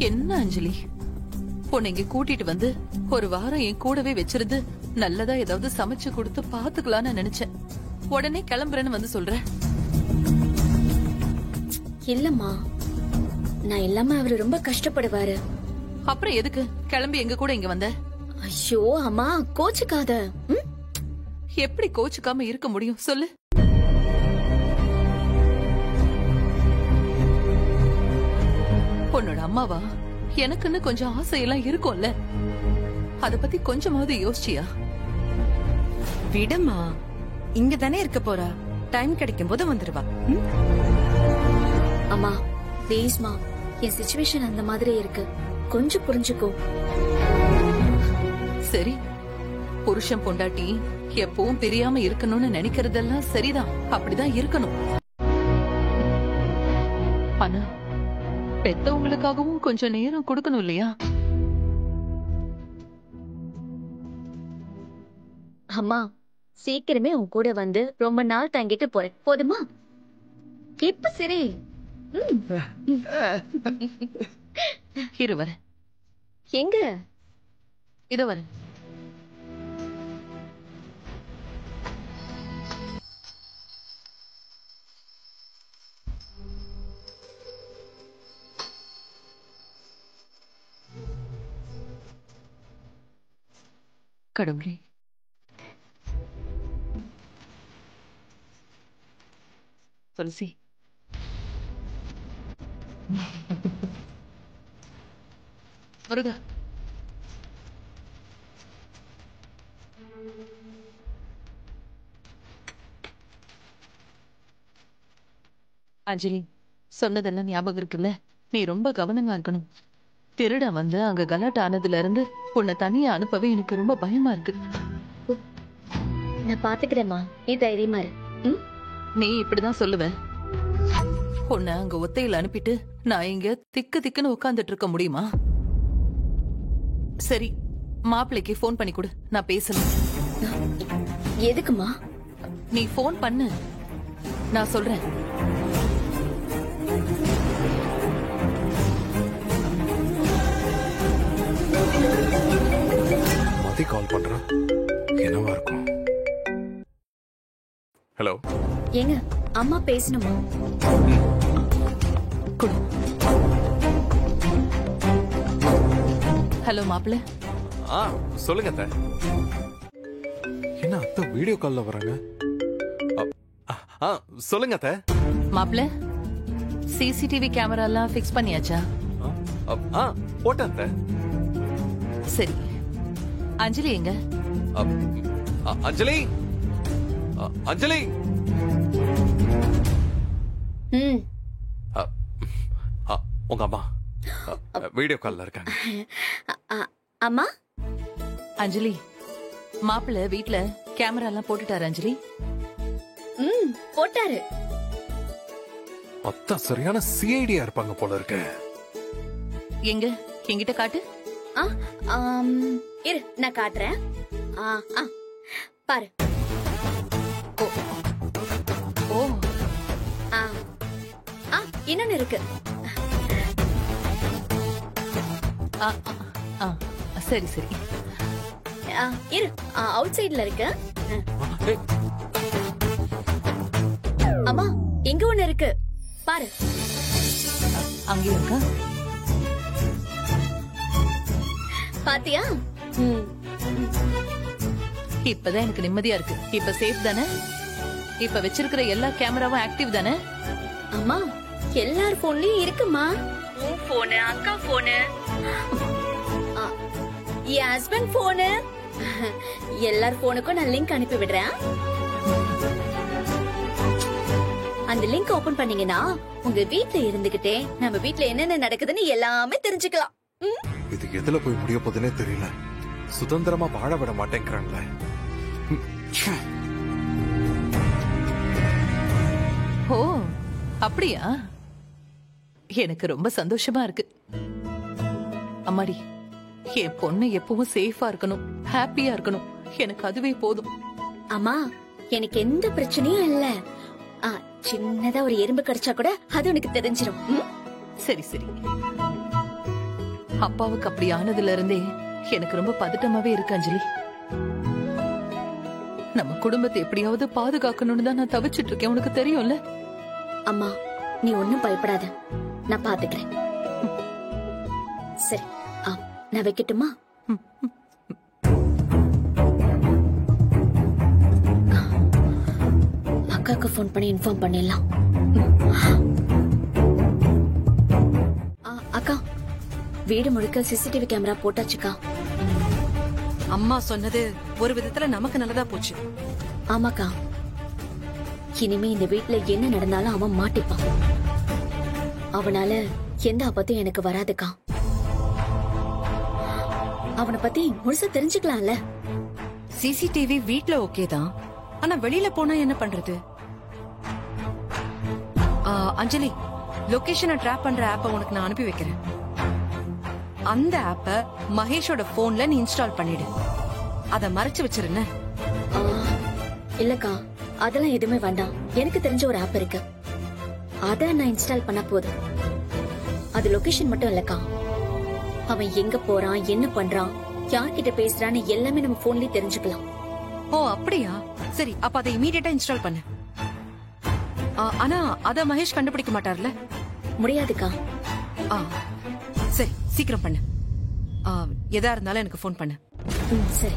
என்ன அஞ்சலி, உன்னை இங்க கூட்டிட்டு வந்து ஒரு வாரம் என் கூடவே வச்சிருந்து நல்லதா ஏதாவது சமைச்சு கொடுத்து பாத்துக்கலாம்னு நினைச்சேன். உடனே கிளம்புறேன்னு வந்து சொல்ற. இல்லம்மா, நான் இல்லாம அவரு ரொம்ப கஷ்டப்படுவாரு. அப்புறம் எதுக்கு கிளம்பி எங்க கூட இங்க வந்த? ஐயோ அம்மா, கோச்சுக்காத. எப்படி கோச்சுக்காம இருக்க முடியும் சொல்லு? உன்னோட அம்மாவா? எனக்குன்னு கொஞ்சம் ஆசையெல்லாம் இருக்கும்ல, அத பத்தி கொஞ்சமாவது யோசிச்சியா? விடுமா, இங்க தானே இருக்க போறா. டைம் கிடைக்கும் போது வந்துருவா. அம்மா ப்ளீஸ்மா, என் சிச்சுவேஷன் அந்த மாதிரி இருக்கு, கொஞ்சம் புரிஞ்சுக்கோ. சரி, புருஷன் பொண்டாட்டி எப்பவும் பிரியாம இருக்கணும்னு நினைக்கிறதெல்லாம் சரிதான், அப்படிதான் இருக்கணும். ஆனா பெத்தவங்களுக்காகவும் கொஞ்சம் நேரம் கொடுக்கணும் இல்லையா? அம்மா சீக்கிரமே உன் கூட வந்து ரொம்ப நாள் தங்கிட்டு போறேன், போதுமா? இப்ப சரி. இரு வர. எங்க? இத வர. கடவுளே, துளசி, முருகா, அஞ்சலி, சொன்னதெல்லாம் ஞாபகம் இருக்குல்ல? நீ ரொம்ப கவனமா இருக்கணும். திருட வந்து அங்க கலாட்டா ஆனதுல இருந்து உன்னை தனியா அனுப்பவே எனக்கு ரொம்ப பயமா இருக்கு. நான் பாத்துக்கிறேம்மா, நீ தைரியமா இரு. நீ இப்படிதான் சொல்லுவ? உன்னை அங்க ஒத்தையில அனுப்பிட்டு நான் இங்க திக்கு திக்குன்னு உட்கார்ந்துட்டு இருக்க முடியுமா? சரி, மாப்பிள்ளைக்கு போன் பண்ணி கொடு, நான் பேசணும். எதுக்குமா? நீ போன் பண்ணு, நான் சொல்றேன். மதி கால் பண்றேன், என்னவா இருக்கும்? ஹலோ, ஏங்க அம்மா பேசணுமா? கொடு. ஹலோ மாப்பிள்ள. சொல்லுங்க அத்தை. என்ன அத்தை வீடியோ கால்ல வராங்க? சொல்லுங்க அத்தை. மாப்பிள்ள, சிசிடிவி கேமரா எல்லாம் பிக்ஸ் பண்ணியாச்சா? போட்டேன் அத்தை. சரி, அஞ்சலி எங்க? அஞ்சலி, அஞ்சலி. உங்க அம்மா வீடியோ கால்ல இருக்காங்க. அம்மா. அஞ்சலி, மாப்பிள்ள வீட்ல கேமரா எல்லாம் போட்டுட்டாரு அஞ்சலி? போட்டாரு. அத்தா சரியான சிஐடியா இருப்பாங்க போல இருக்கு. எங்க, என்கிட்ட காட்டு. இரு, நான் காட்டுறேன். பாரு. ஓ, இன்னொன்னு இருக்கு. சரி சரி. இரு, அவுட் சைடுல இருக்கு. அம்மா, இங்க ஒண்ணு இருக்கு பாரு. அங்கேயும் இருக்கா? பாத்தியா? இப்பதான் எனக்கு நிம்மதியா இருக்கு. இப்ப சேஃப் தானே? இப்ப வச்சிருக்கிற எல்லா கேமராவும் ஆக்டிவ் தானே? அம்மா, எல்லார் போன்லயும் இருக்குமா. உன் போனு, அக்கா போனு, என் ஹஸ்பண்ட் போனு, எல்லார் போனுக்கும் நான் லிங்க் அனுப்பி விடுறேன். அந்த லிங்க் ஓபன் பண்ணீங்கன்னா உங்க வீட்ல இருந்துகிட்டே நம்ம வீட்ல என்னென்ன நடக்குதுன்னு எல்லாமே தெரிஞ்சுக்கலாம். இது எதுல போய் முடிய போதுன்னே தெரியல. சுதந்திரமா வாழ விட மாட்டேங்கிறாங்களே. ஓ, அப்படியா? எனக்கு ரொம்ப சந்தோஷமா இருக்கு. அம்மாடி, என் பொண்ணு எப்பவும் சேஃபா இருக்கணும், ஹாப்பியா இருக்கணும், எனக்கு அதுவே போதும். அம்மா, எனக்கு எந்த பிரச்சனையும் இல்ல. சின்னதா ஒரு எறும்பு கடிச்சா கூட அது உனக்கு தெரிஞ்சிடும். சரி சரி. அப்பாவுக்கு அப்படி ஆனதுல இருந்தே எனக்கு ரொம்ப பதட்டமாவே இருக்கு அஞ்சலி. நம்ம குடும்பத்தை எப்படியாவது பாதுகாக்கணும்னு தான் நான் தவிச்சிட்டு இருக்கேன், உனக்கு தெரியும்ல. அம்மா நீ ஒண்ணும் பயப்படாத, நான் பாத்துக்கிறேன். சரி, நான் வைக்கட்டுமா? அக்காக்கு போன் பண்ணி இன்ஃபார்ம் பண்ணிடலாம். அக்கா, வீடு முழுக்க சிசிடிவி கேமரா போட்டாச்சுக்கா. அம்மா சொன்னது ஒரு விதத்துல நமக்கு நல்லதா போச்சு. ஆமாக்கா, இனிமே இந்த வீட்ல என்ன நடந்தாலும் அவன் மாட்டிப்பான். அவனால எந்த ஆபத்தும் எனக்கு வராதுக்கா. அவனை பத்தி முழுசா தெரிஞ்சுக்கலாம்ல. சிசிடிவி வீட்ல ஓகே தான், ஆனா வெளியில போனா என்ன பண்றது? அஞ்சலி, லொகேஷனை ட்ராப் பண்ற ஆப்ப உனக்கு நான் அனுப்பி வைக்கிறேன். அந்த ஆப்ப மகேஷோட போன்ல நீ இன்ஸ்டால் பண்ணிடு. அத மறைச்சு வச்சிருந்த. இல்லக்கா, அதெல்லாம் எதுவுமே வேண்டாம். எனக்கு தெரிஞ்ச ஒரு ஆப் இருக்கு, அத நான் இன்ஸ்டால் பண்ண போதும். அது லொகேஷன் மட்டும் இல்லக்கா, அவன் எங்க போறான், என்ன பண்றான், யார்கிட்ட பேசுறான்னு எல்லாமே நம்ம போன்லயே தெரிஞ்சுக்கலாம். ஓ அப்படியா? சரி, அப்ப அதை இமீடியட்டா இன்ஸ்டால் பண்ணு. ஆனா அத மகேஷ் கண்டுபிடிக்க மாட்டார்ல? முடியாதுக்கா. சரி, சீக்கிரம் பண்ணு. எதா இருந்தாலும் எனக்கு போன் பண்ணு. சரி.